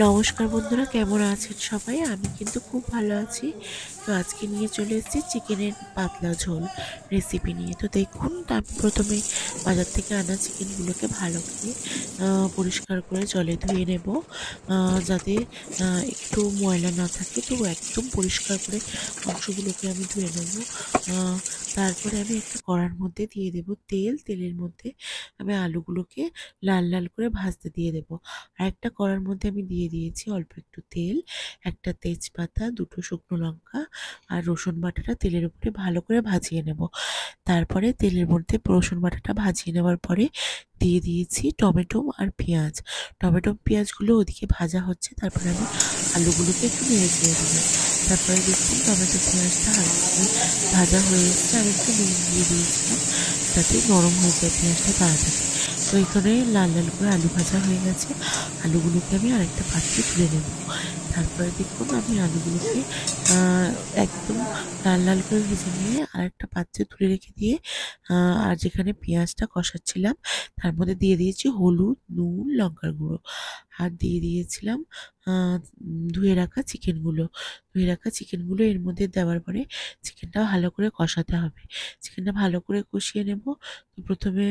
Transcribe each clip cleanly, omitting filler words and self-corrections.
নমস্কার বন্ধুরা, কেমন আছেন সবাই? আমি কিন্তু খুব ভালো আছি। তো আজকে নিয়ে চলে এসেছি চিকেনের পাতলা ঝোল রেসিপি নিয়ে। তো দেখুন, আমি প্রথমে বাজার থেকে আনা চিকেনগুলোকে ভালো করে পরিষ্কার করে জলে ধুয়ে নেব, যাতে একটু ময়লা না থাকে। তো একদম পরিষ্কার করে মাংসগুলোকে আমি ধুয়ে নেব। আহ, তারপরে আমি একটা কড়ার মধ্যে দিয়ে দেব তেল। তেলের মধ্যে আমি আলুগুলোকে লাল লাল করে ভাজতে দিয়ে দেব। আর একটা কড়ার মধ্যে আমি দিয়ে দিয়েছি অল্প একটু তেল, একটা তেজপাতা, দুটো শুকনো লঙ্কা আর রসুন বাটাটা তেলের উপরে ভালো করে ভাজিয়ে নেব। তারপরে তেলের মধ্যে রসুন বাটাটা ভাজিয়ে নেওয়ার পরে দিয়ে দিয়েছি টমেটো আর পেঁয়াজ। টমেটো পেঁয়াজগুলো ওদিকে ভাজা হচ্ছে, তারপরে আমি আলুগুলোকে একটু নেড়ে চেড়ে দিলাম। তারপরে দেখুন টমেটো পেঁয়াজটা হালকা করে ভাজা হয়ে এসছে। আমি একটু নুন দিয়ে দিয়েছিলাম যাতে নরম হয়ে যায় পেঁয়াজটা তাড়াতাড়ি। তো এখানে লাল লাল করে আলু ভাজা হয়ে গেছে। আলুগুলোকে আমি আরেকটা পাত্রে তুলে নেব। তারপরে দেখুন আমি আলুগুলোকে আহ, একদম লাল লাল করে ভেজে নিয়ে আরেকটা পাত্রে তুলে রেখে দিয়ে আর যেখানে পেঁয়াজটা কষাচ্ছিলাম তার মধ্যে দিয়ে দিয়েছি হলুদ, নুন, লঙ্কার গুঁড়ো। আর দিয়ে দিয়েছিলাম ধুয়ে রাখা চিকেনগুলো এর মধ্যে দেওয়ার পরে চিকেনটা ভালো করে কষাতে হবে। চিকেনটা ভালো করে কষিয়ে নেব। তো প্রথমে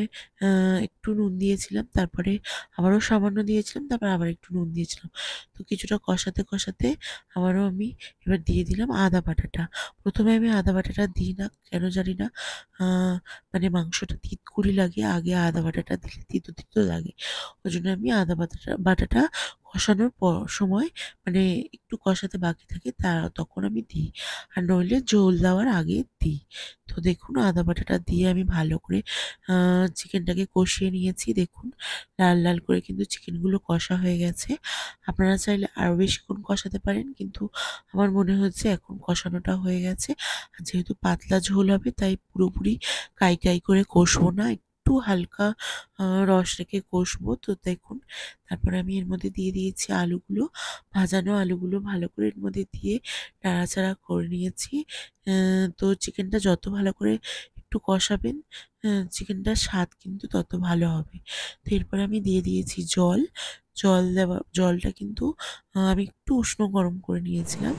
একটু নুন দিয়েছিলাম, তারপরে আবারও সামান্য দিয়েছিলাম, তারপর আবার একটু নুন দিয়েছিলাম। তো কিছুটা কষাতে কষাতে আবারও আমি এবার দিয়ে দিলাম আদা বাটাটা। প্রথমে আমি আদা বাটাটা দিই না, কেন জানি না। মানে মাংসটা তিতকুড়ি লাগে, আগে আদা বাটাটা দিলে তিতো তিতো লাগে। ওই জন্য আমি আদা বাটাটা বাটাটা কষানোর সময়, মানে একটু কষাতে বাকি থাকে তখন আমি দিই। আর নইলে ঝোল দেওয়ার আগে দিই। তো দেখুন আদা বাটাটা দিয়ে আমি ভালো করে চিকেনটাকে কষিয়ে নিয়েছি। দেখুন লাল লাল করে কিন্তু চিকেনগুলো কষা হয়ে গেছে। আপনারা চাইলে আরও বেশিক্ষণ কষাতে পারেন, কিন্তু আমার মনে হচ্ছে এখন কষানোটা হয়ে গেছে। আর যেহেতু পাতলা ঝোল হবে তাই পুরোপুরি কাই কাই করে কষবো না, একটু হালকা রস রেখে কষবো। তো দেখুন তারপরে আমি এর মধ্যে দিয়ে দিয়েছি আলুগুলো। ভাজানো আলুগুলো ভালো করে এর মধ্যে দিয়ে নাড়াচাড়া করে নিয়েছি। তো চিকেনটা যত ভালো করে একটু কষাবেন, চিকেনটার স্বাদ কিন্তু তত ভালো হবে। তো এরপরে আমি দিয়ে দিয়েছি জল। জলটা কিন্তু আমি একটু উষ্ণ গরম করে নিয়েছিলাম,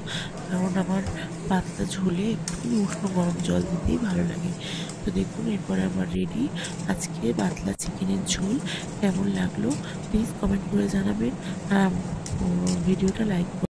কারণ আমার পাতলা ঝোলে একটুখানি উষ্ণ গরম জল দিতেই ভালো লাগে। তো দেখুন এরপরে আমার রেডি আজকে পাতলা চিকেনের ঝোল। কেমন লাগলো প্লিজ কমেন্ট করে জানাবেন। আর ভিডিওটা লাইক